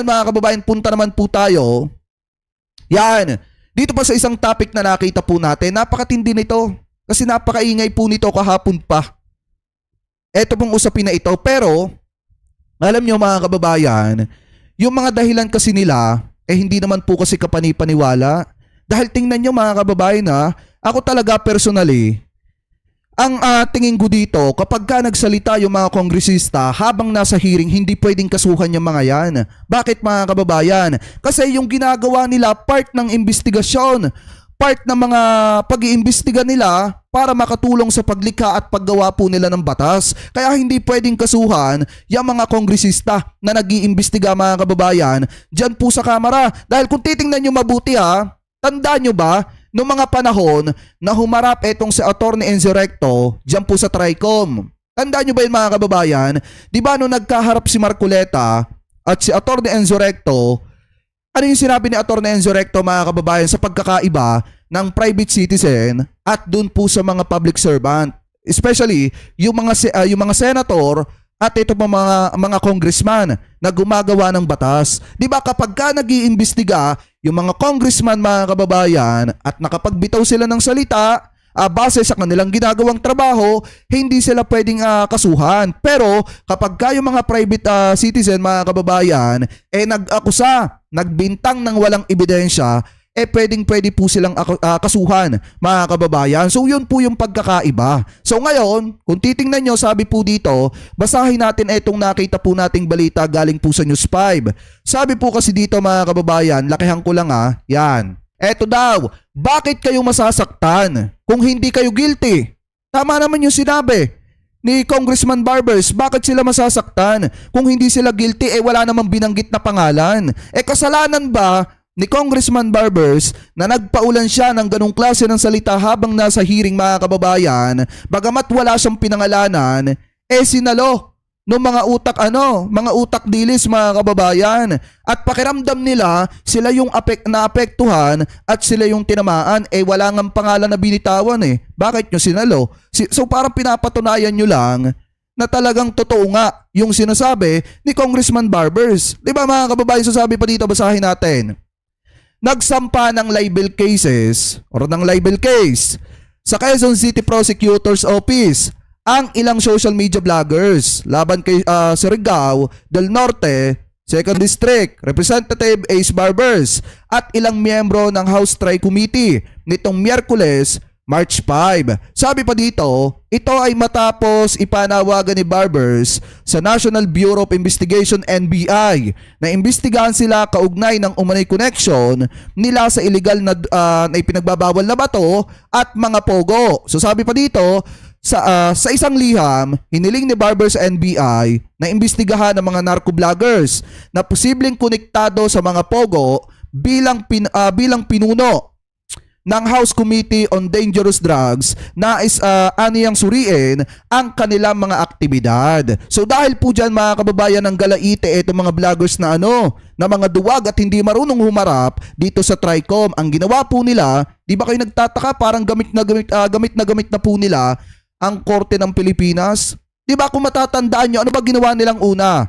ngayon mga kababayan, punta naman po tayo. Yan. Dito pa sa isang topic na nakita po natin, napakatindi nito. Kasi napakaingay po nito kahapon pa. Ito pong usapin na ito. Pero, alam nyo mga kababayan, yung mga dahilan kasi nila, hindi naman po kasi kapanipaniwala. Dahil tingnan nyo mga kababayan ako talaga personally, ang tingin ko dito, kapag ka nagsalita yung mga kongresista habang nasa hearing, hindi pwedeng kasuhan yung mga yan. Bakit mga kababayan? Kasi yung ginagawa nila, part ng investigasyon, part ng mga pag-iimbestiga nila para makatulong sa paglikha at paggawa po nila ng batas. Kaya hindi pwedeng kasuhan yung mga kongresista na nag-iimbestiga mga kababayan dyan po sa Kamara. Dahil kung titingnan nyo mabuti tandaan nyo ba, noong mga panahon na humarap etong si Atty. Enzo Recto dyan po sa TRICOM. Tandaan nyo ba yun mga kababayan? Di ba nung nagkaharap si Marcoleta at si Atty. Enzo Recto, ano yung sinabi ni Atty. Enzo Recto mga kababayan sa pagkakaiba ng private citizen at dun po sa mga public servant? Especially yung mga senator at ito po mga congressman na gumagawa ng batas. Di ba kapag ka nag-iimbestiga yung mga congressman mga kababayan at nakapagbitaw sila ng salita base sa kanilang ginagawang trabaho, hindi sila pwedeng kasuhan. Pero kapag ka yung mga private citizen mga kababayan nag-akusa, nagbintang ng walang ebidensya, pwede po silang kasuhan mga kababayan. So yun po yung pagkakaiba. So ngayon, kung titingnan nyo, sabi po dito, basahin natin itong nakita po nating balita galing po sa News 5. Sabi po kasi dito mga kababayan, lakihan ko lang yan. Eto daw, bakit kayo masasaktan kung hindi kayo guilty? Tama naman yung sinabi ni Congressman Barbers, bakit sila masasaktan? Kung hindi sila guilty, wala namang binanggit na pangalan. Kasalanan ba ni Congressman Barbers na nagpaulan siya ng ganong klase ng salita habang nasa hearing mga kababayan, bagamat wala siyang pinangalanan, sinalo ng mga utak dilis mga kababayan, at pakiramdam nila sila yung naapektuhan at sila yung tinamaan, wala ngang pangalan na binitawan Bakit nyo sinalo? So parang pinapatunayan nyo lang na talagang totoo nga yung sinasabi ni Congressman Barbers. Diba mga kababayan, sasabi pa dito, basahin natin. Nagsampa ng libel cases or ng libel case sa Quezon City Prosecutor's Office ang ilang social media vloggers laban kay Surigao del Norte, 2nd District, Representative Ace Barbers at ilang miyembro ng House Tri Committee nitong Miyerkules, March 5. Sabi pa dito, ito ay matapos ipanawagan ni Barbers sa National Bureau of Investigation NBI na imbestigahan sila kaugnay ng umano'y connection nila sa illegal na ipinagbabawal na bato at mga pogo. So sabi pa dito, sa isang liham, hiniling ni Barbers sa NBI na imbestigahan ng mga narco-vloggers na posibleng konektado sa mga pogo bilang pinuno ng House Committee on Dangerous Drugs na aniyang suriin ang kanilang mga aktibidad. So dahil po dyan mga kababayan ng galaite, itong mga vloggers na na mga duwag at hindi marunong humarap dito sa TRICOM, ang ginawa po nila, di ba kayo nagtataka, parang gamit na po nila ang Korte ng Pilipinas? Di ba kung matatandaan nyo, ano ba ginawa nilang una?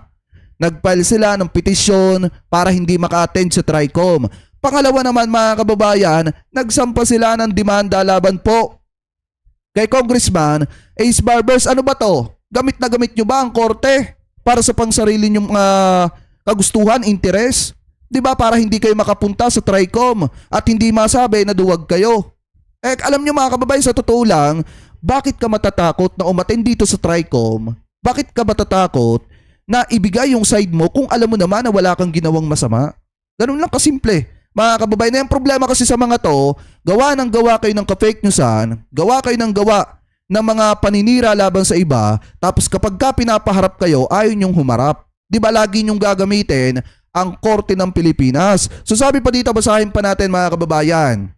Nagfile sila ng petisyon para hindi maka-attend sa TRICOM. Pangalawa naman mga kababayan, nagsampa sila ng demanda laban po kay Congressman Ace Barbers. Ano ba to? Gamit na gamit nyo ba ang korte para sa pangsarili nyong kagustuhan, interes? Di ba para hindi kayo makapunta sa TRICOM at hindi masabi na duwag kayo? Alam nyo mga kababayan, sa totoo lang, bakit ka matatakot na umattend dito sa TRICOM? Bakit ka matatakot na ibigay yung side mo kung alam mo naman na wala kang ginawang masama? Ganun lang kasimple. Mga kababayan, yung problema kasi sa mga to, gawa kayo ng ka-fake newsan, gawa kayo ng mga paninira laban sa iba, tapos kapag ka pinapaharap kayo, ayaw nyong humarap. Di ba lagi nyong gagamitin ang Korte ng Pilipinas? So sabi pa dito, basahin pa natin mga kababayan.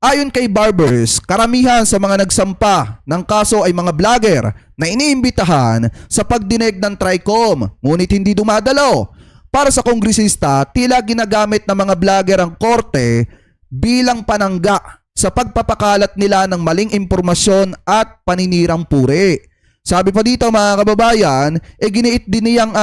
Ayon kay Barbers, karamihan sa mga nagsampa ng kaso ay mga vlogger na iniimbitahan sa pagdinig ng TRICOM, ngunit hindi dumadalo. Para sa kongresista, tila ginagamit ng mga vlogger ang korte bilang panangga sa pagpapakalat nila ng maling impormasyon at paninirang puri. Sabi pa dito mga kababayan, giniit din niyang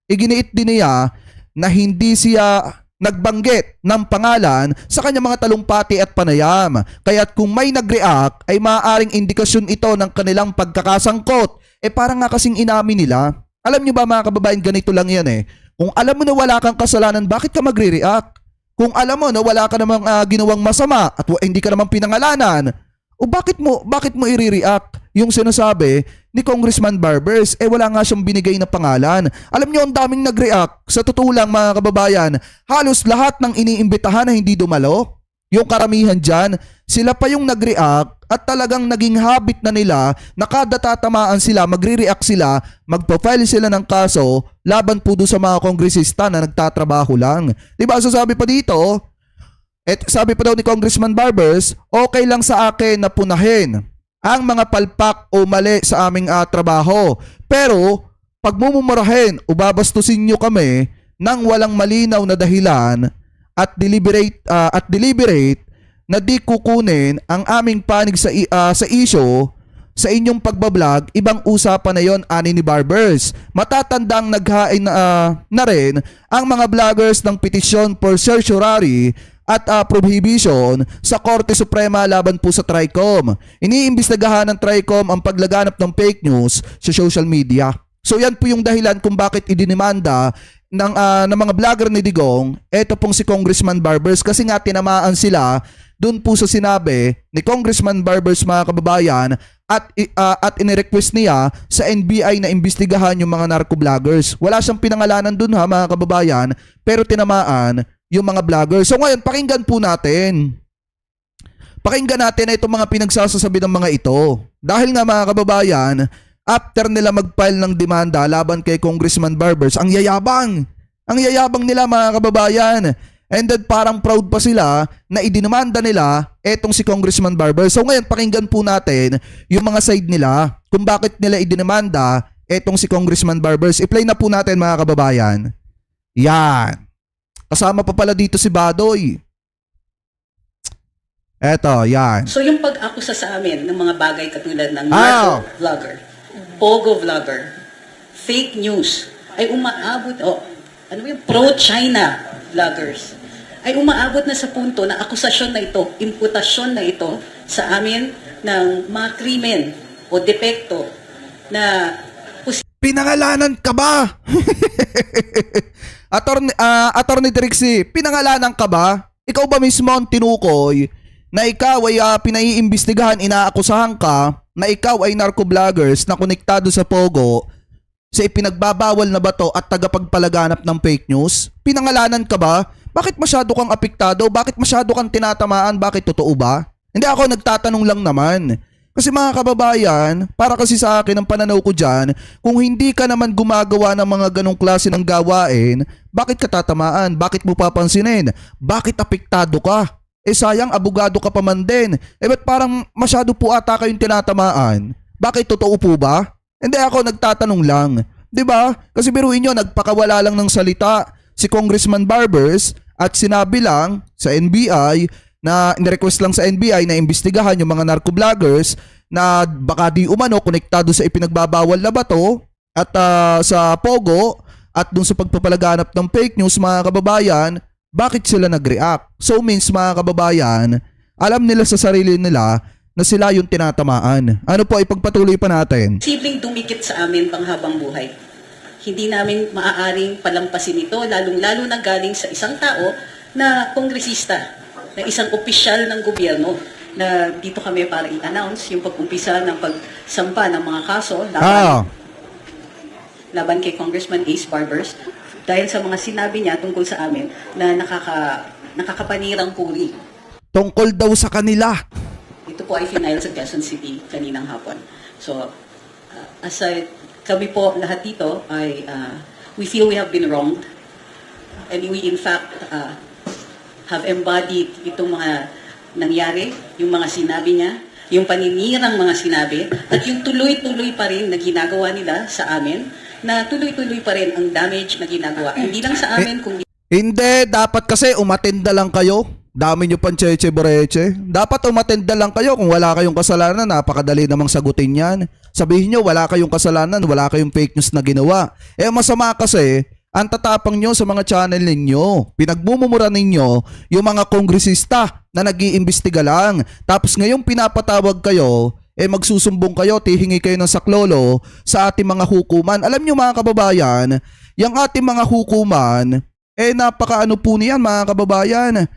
iginiit din niya na hindi siya nagbanggit ng pangalan sa kanyang mga talumpati at panayam. Kaya't kung may nag-react ay maaaring indikasyon ito ng kanilang pagkakasangkot. Parang nga kasing inamin nila. Alam nyo ba mga kababayan, ganito lang yan Kung alam mo na wala kang kasalanan, bakit ka magre-react? Kung alam mo na wala ka namang ginawang masama at hindi ka namang pinangalanan, o bakit mo i-react? Yung sinasabi ni Congressman Barbers, wala nga siyang binigay na pangalan. Alam niyo, ang daming nag-react. Sa totoo lang mga kababayan, halos lahat ng iniimbitahan na hindi dumalo, yung karamihan dyan, sila pa yung nag-react at talagang naging habit na nila na kada tatamaan sila, magre-react sila, magpa-file sila ng kaso laban po doon sa mga kongresista na nagtatrabaho lang. Diba, so sabi pa dito, sabi pa daw ni Congressman Barbers, okay lang sa akin na punahin ang mga palpak o mali sa aming trabaho. Pero pag mumumurahin o babastusin nyo kami ng walang malinaw na dahilan at deliberate na di kukunin ang aming panig sa issue sa inyong pagbablog, ibang usapan na yon, ani ni Barbers. Matatandang naghain na rin ang mga vloggers ng petisyon for certiorari at prohibition sa Korte Suprema laban po sa TRICOM. Iniimbestigahan ng TRICOM ang paglaganap ng fake news sa social media. So yan po yung dahilan kung bakit idinimanda ng mga vlogger ni Digong, eto pong si Congressman Barbers, kasi nga tinamaan sila dun po sa sinabi ni Congressman Barbers mga kababayan at inirequest niya sa NBI na imbestigahan yung mga narco-vloggers. Wala siyang pinangalanan dun mga kababayan, pero tinamaan yung mga vloggers. So ngayon, pakinggan po natin. Pakinggan natin na itong mga pinagsasasabi ng mga ito. Dahil nga mga kababayan, after nila mag-file ng demanda laban kay Congressman Barbers, ang yayabang nila mga kababayan. And then parang proud pa sila na idinimanda nila etong si Congressman Barbers. So ngayon, pakinggan po natin yung mga side nila kung bakit nila idinimanda etong si Congressman Barbers. I-play na po natin mga kababayan. Yan. Kasama pa pala dito si Badoy. Eto, yan. So yung pag-akusa sa amin ng mga bagay katulad ng narco vlogger, pogo vlogger, fake news, ay umaabot, pro-China vloggers, ay umaabot na sa punto na akusasyon na ito, imputasyon na ito sa amin ng mga krimen o depekto na pinangalanan ka ba? Attorney Trixie, pinangalanan ka ba? Ikaw ba mismo ang tinukoy na ikaw ay pinaiimbestigahan, inaakusahan ka na ikaw ay narco-vloggers na konektado sa Pogo sa ipinagbabawal na bato at tagapagpalaganap ng fake news? Pinangalanan ka ba? Bakit masyado kang apektado? Bakit masyado kang tinatamaan? Bakit totoo ba? Hindi, ako nagtatanong lang naman. Kasi mga kababayan, para kasi sa akin ang pananaw ko dyan, kung hindi ka naman gumagawa ng mga ganong klase ng gawain, bakit ka tatamaan? Bakit mo papansinin? Bakit apektado ka? Sayang, abogado ka pa man din. Ba't parang masyado po ata kayong tinatamaan? Bakit totoo po ba? Hindi, ako nagtatanong lang. 'Di ba? Kasi biruin nyo, nagpakawala lang ng salita si Congressman Barbers at sinabi lang sa NBI na nirequest lang sa NBI na imbestigahan yung mga narco-vloggers na baka di umano konektado sa ipinagbabawal na bato at sa Pogo at dun sa pagpapalaganap ng fake news mga kababayan. Bakit sila nag-react? So means mga kababayan, alam nila sa sarili nila na sila yung tinatamaan. Ano po, ipagpatuloy pa natin. Posibleng dumikit sa amin panghabang buhay. Hindi namin maaaring palampasin ito, lalong-lalo na galing sa isang tao na kongresista, na isang opisyal ng gobyerno, na dito kami para i-announce yung pag-umpisa ng pagsampa ng mga kaso laban kay Congressman Ace Barbers dahil sa mga sinabi niya tungkol sa amin na nakakapanirang puri. Tungkol daw sa kanila. Ito po ay final sa Quezon City kaninang hapon. So, kami po lahat dito ay we feel we have been wronged and we in fact have embodied itong mga nangyari, yung mga sinabi niya, yung paninirang mga sinabi, at yung tuloy-tuloy pa rin na ginagawa nila sa amin, na tuloy-tuloy pa rin ang damage na ginagawa. Hindi lang sa amin, kundi... Hindi, dapat kasi umatinda lang kayo. Dami nyo pang cheche-boreche. Dapat umatinda lang kayo kung wala kayong kasalanan. Napakadali namang sagutin yan. Sabihin nyo, wala kayong kasalanan, wala kayong fake news na ginawa. Masama kasi Ang tatapang nyo sa mga channel ninyo. Pinagmumura ninyo yung mga kongresista na nag-iimbestiga lang. Tapos ngayong pinapatawag kayo, magsusumbong kayo, tihingi kayo ng saklolo sa ating mga hukuman. Alam nyo mga kababayan, yung ating mga hukuman, napaka-ano po niyan mga kababayan,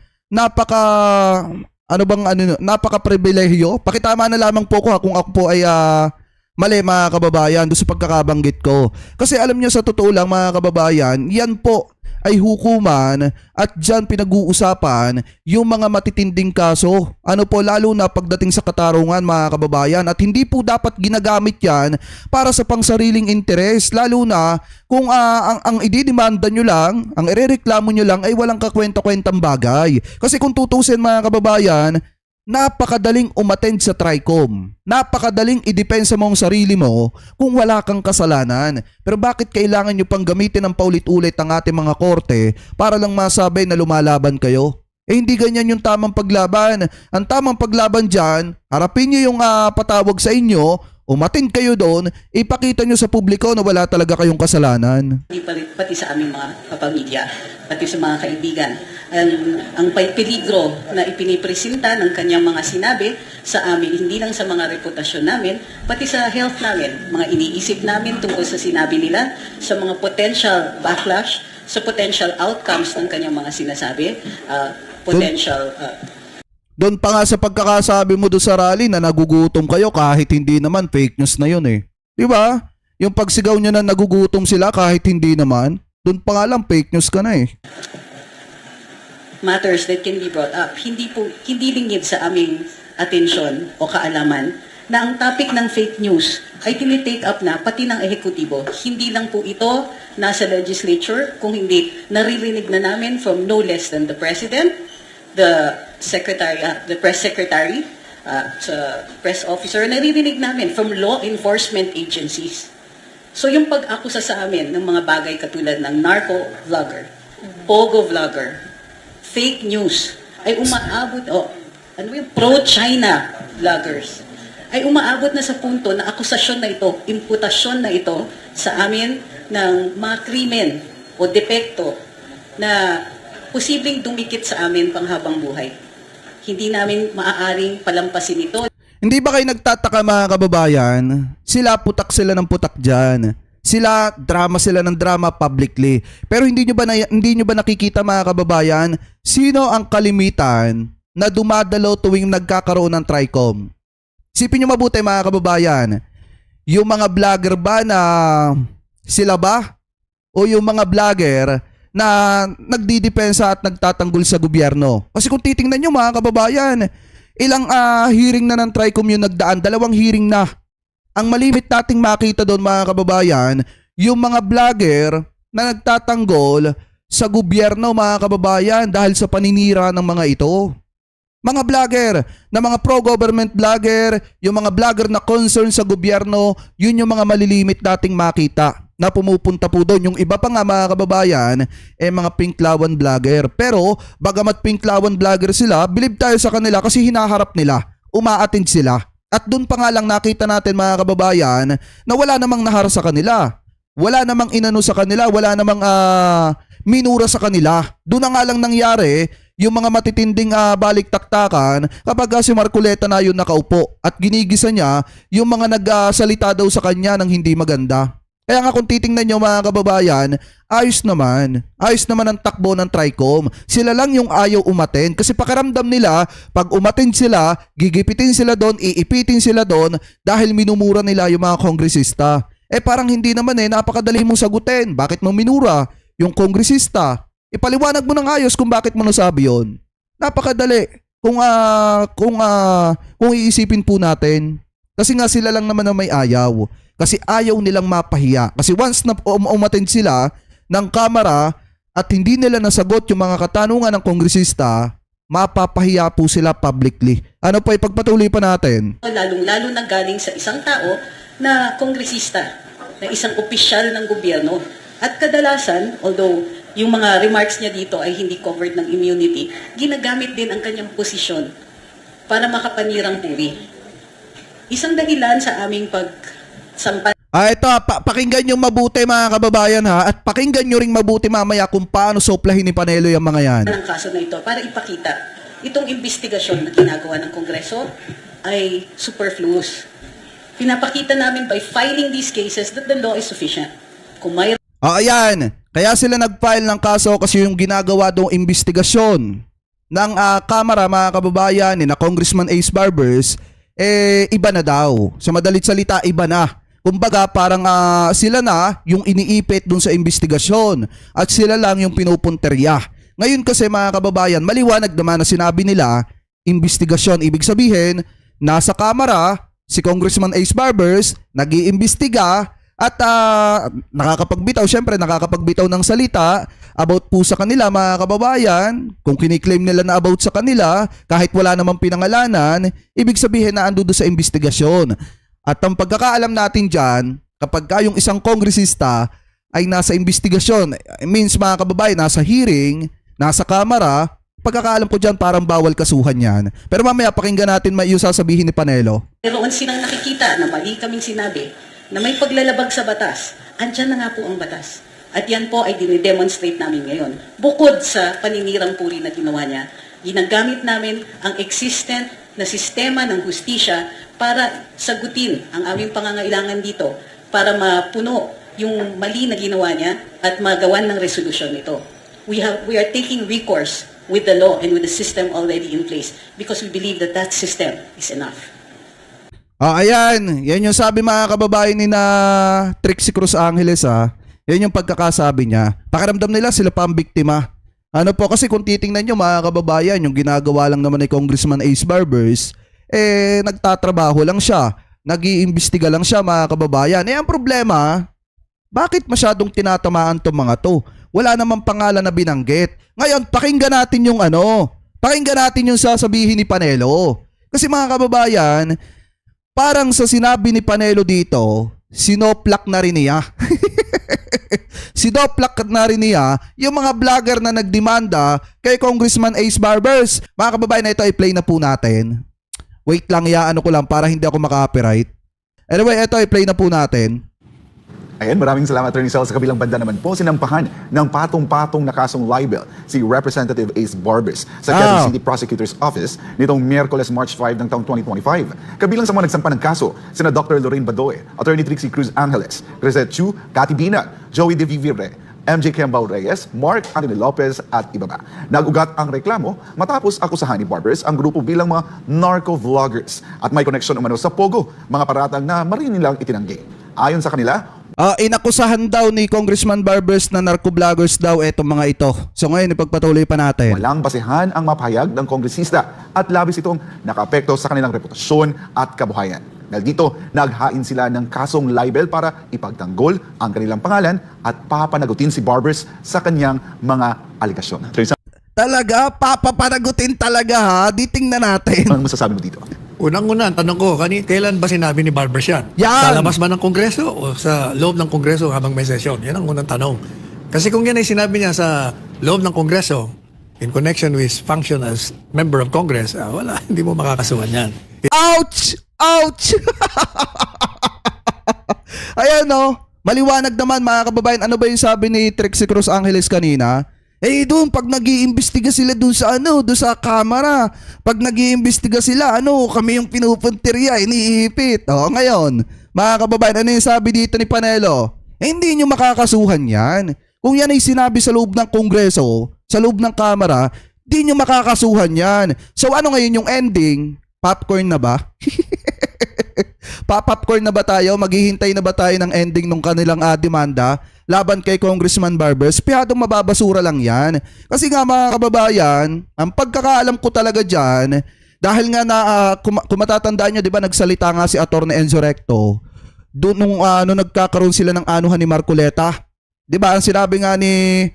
napaka pribilehyo. Pakitama na lamang po ko kung ako po ay mali mga kababayan doon sa pagkakabanggit ko. Kasi alam niyo sa totoo lang mga kababayan, yan po ay hukuman at dyan pinag-uusapan yung mga matitinding kaso. Ano po, lalo na pagdating sa katarungan mga kababayan, at hindi po dapat ginagamit yan para sa pangsariling interes, lalo na kung ang ididemanda nyo lang, ang irereklamo nyo lang ay walang kakwenta-kwentang bagay. Kasi kung tutusin mga kababayan, napakadaling umattend sa TRICOM. Napakadaling idepensa mo ang sarili mo kung wala kang kasalanan. Pero bakit kailangan nyo pang gamitin ng paulit-ulit ang ating mga korte para lang masabi na lumalaban kayo? Hindi ganyan yung tamang paglaban. Ang tamang paglaban dyan, harapin nyo yung patawag sa inyo, umattend kayo doon, ipakita nyo sa publiko na wala talaga kayong kasalanan. Pati sa aming mga kapamilya, pati sa mga kaibigan. Ang peligro na ipinipresenta ng kanyang mga sinabi sa amin, hindi lang sa mga reputasyon namin, pati sa health namin, mga iniisip namin tungkol sa sinabi nila, sa mga potential backlash, sa potential outcomes ng kanyang mga sinasabi, potential... Doon pa nga sa pagkakasabi mo doon sa rally na nagugutom kayo kahit hindi naman, fake news na yun eh. Di ba? Yung pagsigaw nyo na nagugutom sila kahit hindi naman, doon pa nga lang fake news ka na eh. Matters that can be brought up. Hindi lingid sa aming atensyon o kaalaman na ang topic ng fake news ay tinitake up na pati ng ehekutibo. Hindi lang po ito nasa legislature, kung hindi naririnig na namin from no less than the President, the press secretary, sa press officer, naririnig namin from law enforcement agencies. So yung pag-akusa sa amin ng mga bagay katulad ng narco vlogger, pogo vlogger, fake news, ay umaabot, pro-China vloggers, ay umaabot na sa punto na akusasyon na ito, imputasyon na ito sa amin ng mga krimen o depekto na posibleng dumikit sa amin panghabang buhay. Hindi namin maaaring palampasin ito. Hindi ba kayo nagtataka mga kababayan? Sila putak sila ng putak dyan. Drama sila ng drama publicly. Pero hindi nyo ba nakikita mga kababayan, sino ang kalimitan na dumadalo tuwing nagkakaroon ng TRICOM? Isipin nyo mabuti mga kababayan, yung mga vlogger ba na sila ba? O yung mga vlogger na nagdidepensa at nagtatanggol sa gobyerno? Kasi kung titingnan nyo mga kababayan, ilang hearing na ng TRICOM yung nagdaan, 2 hearing na. Ang malimit nating makita doon mga kababayan, yung mga vlogger na nagtatanggol sa gobyerno mga kababayan dahil sa paninira ng mga ito. Mga vlogger na mga pro-government vlogger, yung mga vlogger na concern sa gobyerno, yun yung mga malilimit nating makita na pumupunta po doon. Yung iba pa nga mga kababayan, mga pinklawan vlogger. Pero bagamat pinklawan vlogger sila, believe tayo sa kanila kasi hinaharap nila, umaattend sila. At doon pa nga lang nakita natin mga kababayan na wala namang nahara sa kanila. Wala namang inano sa kanila, wala namang minura sa kanila. Doon na nga lang nangyari yung mga matitinding balik-taktakan kapag si Marcoleta na yun nakaupo at ginigisa niya yung mga nagsalita daw sa kanya ng hindi maganda. Kaya nga kung titingnan nyo mga kababayan, ayos naman ang takbo ng TRICOM. Sila lang yung ayaw umattend kasi pakiramdam nila pag umattend sila, gigipitin sila doon, iipitin sila doon dahil minumura nila yung mga kongresista. Parang hindi naman napakadali mong sagutin. Bakit mo minura yung kongresista? Ipaliwanag mo ng ayos kung bakit mo nasabi yun. Napakadali. Kung iisipin po natin. Kasi nga sila lang naman na may ayaw. Kasi ayaw nilang mapahiya. Kasi once na umattend sila ng kamera at hindi nila nasagot yung mga katanungan ng kongresista, mapapahiya po sila publicly. Ano pa ipagpatuloy pa natin? Lalong-lalo na galing sa isang tao na kongresista, na isang opisyal ng gobyerno. At kadalasan, although yung mga remarks niya dito ay hindi covered ng immunity, ginagamit din ang kanyang posisyon para makapanirang puri. Isang dahilan sa aming Ito, pakinggan nyo mabuti mga kababayan ha, at pakinggan nyo ring mabuti mamaya kung paano soplahin ni Panelo yung mga yan. Ng kaso na ito para ipakita itong investigasyon na ginagawa ng Kongreso ay superfluous. Pinapakita namin by filing these cases that the law is sufficient. Kung may Ayan, kaya sila nag-file ng kaso kasi yung ginagawa doong investigasyon ng Kamara mga kababayan ni na Congressman Ace Barbers, iba na daw. Sa madalit salita, iba na. Kumbaga parang sila na yung iniipit dun sa investigasyon at sila lang yung pinupunterya. Ngayon kasi mga kababayan, maliwanag naman na sinabi nila, investigasyon. Ibig sabihin, nasa Kamara, si Congressman Ace Barbers, nag-iimbestiga at nakakapagbitaw, syempre nakakapagbitaw ng salita about po sa kanila mga kababayan. Kung kiniklaim nila na about sa kanila, kahit wala namang pinangalanan, ibig sabihin na ando doon sa investigasyon. At ang pagkakaalam natin dyan, kapag yung isang kongresista ay nasa investigasyon, means mga kababayan, nasa hearing, nasa Kamara, pagkakaalam ko dyan parang bawal kasuhan yan. Pero mamaya pakinggan natin yung sasabihin ni Panelo. meron silang nakikita na mali kaming sinabi na may paglalabag sa batas, andyan na nga po ang batas. At yan po ay dinidemonstrate namin ngayon. Bukod sa paninirang puri na ginawa niya, ginagamit namin ang existent na sistema ng hustisya para sagutin ang aming pangangailangan dito para mapuno yung mali na ginawa niya at magawan ng resolusyon ito. We are taking recourse with the law and with the system already in place because we believe that that system is enough. Ayan, yan yung sabi mga kababayan ni na Trixie Cruz Angeles Yan yung pagkakasabi niya. Pakiramdam nila sila pa ang biktima. Ano po kasi kung titingnan nyo mga kababayan, yung ginagawa lang naman ni Congressman Ace Barbers, nagtatrabaho lang siya. Nag-iimbestiga lang siya mga kababayan. Ang problema, bakit masyadong tinatamaan tong mga to? Wala namang pangalan na binanggit. Ngayon, pakinggan natin yung pakinggan natin yung sasabihin ni Panelo. Kasi mga kababayan, parang sa sinabi ni Panelo dito, sinoplak na rin niya. Sinoplak na rin niya yung mga vlogger na nagdemanda kay Congressman Ace Barbers. Mga kababayan, na ito i-play na po natin. Wait lang, iaano ko lang para hindi ako maka-copyright. Anyway, ito i-play na po natin. Ayan, maraming salamat, Attorney Sal. Sa kabilang banda naman po, sinampahan ng patong-patong na kasong libel si Representative Ace Barbers sa Quezon City Prosecutor's Office nitong Miyerkules, March 5 ng taong 2025. Kabilang sa mga nagsampa ng kaso, sina Dr. Lorraine Badoe, Attorney Trixie Cruz Angeles, Crisette Chu, Cathy Bina, Joey De Vivire, MJ Kembao Reyes, Mark Anthony Lopez at iba pa. Nag-ugat ang reklamo matapos akusahan ni Barbers ang grupo bilang mga narco-vloggers at may koneksyon umano sa Pogo, mga paratang na marin nilang itinanggi. Ayon sa kanila, inakusahan daw ni Congressman Barbers na narco-vloggers daw etong mga ito. So ngayon, ipagpatuloy pa natin. walang basehan ang mapahayag ng kongresista at labis itong nakaapekto sa kanilang reputasyon at kabuhayan. Dahil dito, naghain sila ng kasong libel para ipagtanggol ang kanilang pangalan at papanagutin si Barbers sa kanyang mga aligasyon. Talaga? Papapanagutin talaga ha? Di tingnan natin. Ano masasabi mo dito? Unang-una, ang tanong ko, kailan ba sinabi ni Barbers yan? Yan! Sa labas ba ng Kongreso o sa loob ng Kongreso habang may sesyon? Yan ang unang tanong. Kasi kung yan ay sinabi niya sa loob ng Kongreso, in connection with function as member of Congress, wala, hindi mo makakasuhan yan. Ouch! Ouch! Ayan maliwanag naman mga kababayan. Ano ba yung sabi ni Trixie Cruz Angeles kanina? Doon pag nag-iimbestiga sila doon sa Kamara. Pag nag-iimbestiga sila, kami yung pinupuntirya, iniipit. Ngayon, mga kababayan, ano yung sabi dito ni Panelo? Hindi nyo makakasuhan yan. Kung yan ay sinabi sa loob ng Kongreso, sa loob ng Kamara, di nyo makakasuhan yan. So ano ngayon yung ending? Popcorn na ba? Popcorn na ba tayo? Maghihintay na ba tayo ng ending ng kanilang demanda laban kay Congressman Barbers? Piyadong mababasura lang yan. Kasi nga mga kababayan, ang pagkakaalam ko talaga dyan, dahil nga na kung matatandaan nyo, di ba nagsalita nga si Atty. Enzo Recto doon nung nagkakaroon sila ng anuhan ni Marcoleta. Di ba ang sinabi nga ni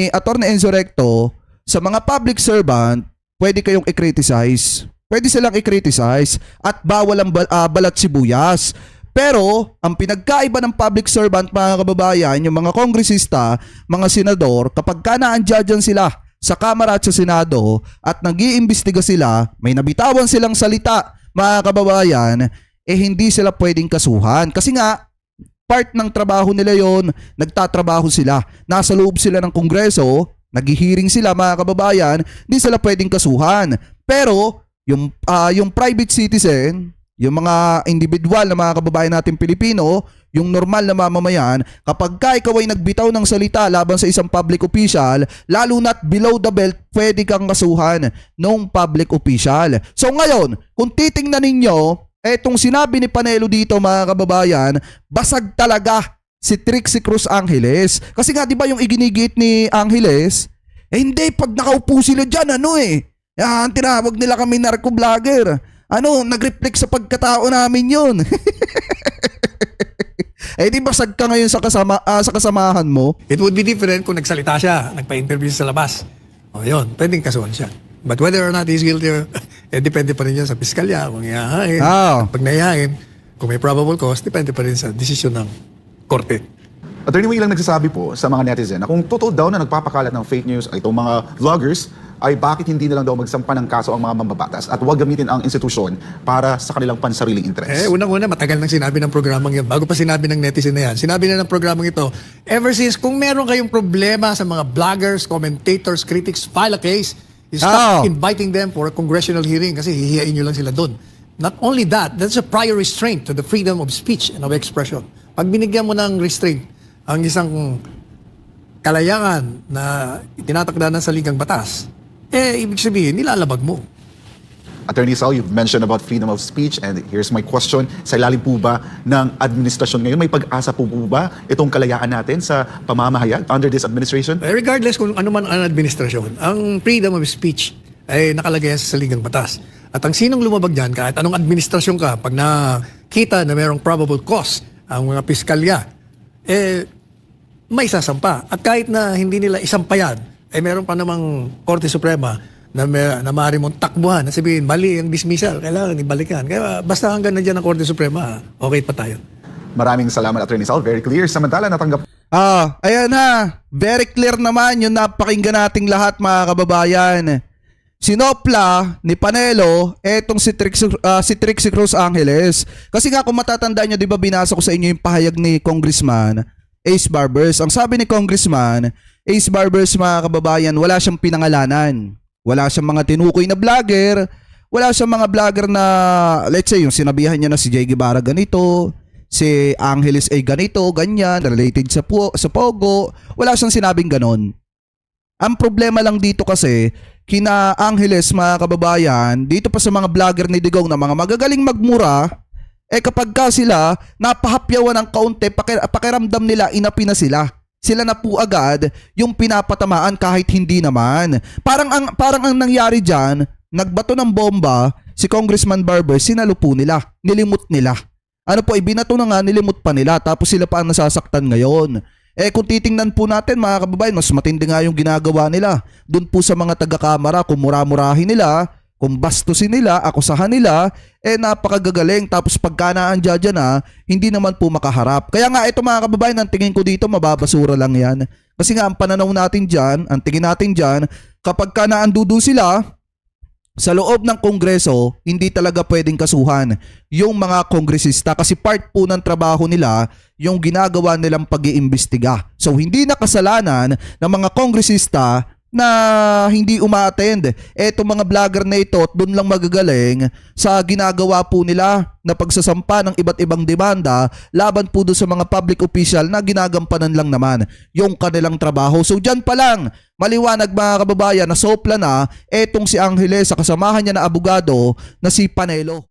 Atty. Enzo Recto, sa mga public servant, pwede kayong i-criticize. Pwede silang i-criticize at bawal ang balat sibuyas. Pero, ang pinagkaiba ng public servant, mga kababayan, yung mga kongresista, mga senador, kapag ka naandyan sila sa Kamara at sa Senado at nag-iimbestiga sila, may nabitawan silang salita, mga kababayan, hindi sila pwedeng kasuhan. Kasi nga, part ng trabaho nila yon, nagtatrabaho sila. Nasa loob sila ng Kongreso, naghihiring sila mga kababayan, di sila pwedeng kasuhan. Pero yung private citizen, yung mga individual na mga kababayan natin Pilipino, yung normal na mamamayan, kapag ikaw ay nagbitaw ng salita laban sa isang public official, lalo na't below the belt, pwede kang kasuhan ng public official. So ngayon, kung titingnan ninyo, etong sinabi ni Panelo dito mga kababayan, basag talaga si Trixie Cruz Angeles. Kasi nga di ba yung iginigit ni Angeles, hindi, pag nakaupo sila dyan, tinawag nila kami narco-vlogger. Nag-reflect sa pagkatao namin yun. Di basag ka ngayon sa kasamahan mo? It would be different kung nagsalita siya, nagpa-interview sa labas. O yun, pwedeng kasuhan siya. But whether or not he's guilty, depende pa rin yan sa piskalya, kung ihahain. Pag naihain, kung may probable cause, depende pa rin sa desisyon ng korte. Attorney Wing lang nagsasabi po sa mga netizen na kung totoo daw na nagpapakalat ng fake news ay itong mga vloggers, ay bakit hindi na lang daw magsampa ng kaso ang mga mambabatas at huwag gamitin ang institusyon para sa kanilang pansariling interest. Unang-una, matagal nang sinabi ng programang yun. Bago pa sinabi ng netizen na yan, sinabi na ng programang ito, ever since, kung meron kayong problema sa mga vloggers, commentators, critics, file a case, you stop inviting them for a congressional hearing kasi hihiyain nyo lang sila doon. Not only that, that's a prior restraint to the freedom of speech and of expression. Pag binigyan mo ng restraint ang isang kalayangan na tinatakda ng saligang batas, ibig sabihin, nilalabag mo. Attorney Sal, you've mentioned about freedom of speech and here's my question. Sa ilalim po ba ng administrasyon ngayon, may pag-asa po ba itong kalayaan natin sa pamamahayag under this administration? Regardless kung ano man ang administrasyon, ang freedom of speech ay nakalagay sa saligang batas. At ang sinong lumabag dyan, kahit anong administrasyon ka, pag nakita na mayroong probable cause ang mga piskalya, may sasampa. At kahit na hindi nila isampa yan, meron pa namang Korte Suprema na maaari mong takbuhan na sabihin, mali ang dismissal, kailangan ibalikan. Kaya basta hanggang nandiyan ang Korte Suprema, okay pa tayo. Maraming salamat, Attorney Sal. Very clear. Samantala, natanggap Ayan na. Very clear naman yung napakinggan nating lahat mga kababayan. Sinopla ni Panelo etong si Trixie Cruz Angeles. Kasi nga kung matatandaan nyo, di ba binasa ko sa inyo yung pahayag ni Congressman Ace Barbers. Ang sabi ni Congressman Ace Barbers mga kababayan, wala siyang pinangalanan. Wala siyang mga tinukoy na vlogger. Wala siyang mga vlogger na, let's say, yung sinabihan niya na si Jay Guevara ganito, si Angeles ay ganito, ganyan, related sa Pogo. Wala siyang sinabing ganon. Ang problema lang dito kasi, kina Angeles mga kababayan, dito pa sa mga vlogger ni Digong na mga magagaling magmura, kapag ka sila napahapyawan ng kaunti, pakiramdam nila inapi na sila. Sila na po agad yung pinapatamaan kahit hindi naman. Parang ang nangyari diyan, nagbato ng bomba si Congressman Barber, sinalo po nila, nilimot nila. Binato na nga, nilimot pa nila, tapos sila pa ang nasasaktan ngayon. Kung titingnan po natin mga kababayan, mas matindi nga yung ginagawa nila. Doon po sa mga taga-kamara, kung mura-murahin nila, kung bastusin nila, akusahan nila, napakagagaling. Tapos pagka naandya na, hindi naman po makaharap. Kaya nga ito mga kababayan, ang tingin ko dito, mababasura lang yan. Kasi nga ang pananaw natin dyan, ang tingin natin dyan, kapag ka naandudo sila, sa loob ng Kongreso, hindi talaga pwedeng kasuhan yung mga kongresista kasi part po ng trabaho nila yung ginagawa nilang pag-iimbestiga. So hindi na kasalanan ng mga kongresista na hindi uma-attend. Etong mga vlogger na ito, doon lang magagaling sa ginagawa po nila na pagsasampa ng iba't ibang demanda laban po doon sa mga public official na ginagampanan lang naman yung kanilang trabaho. So dyan pa lang, maliwanag mga kababayan na sopla na etong si Angeles sa kasamahan niya na abogado na si Panelo.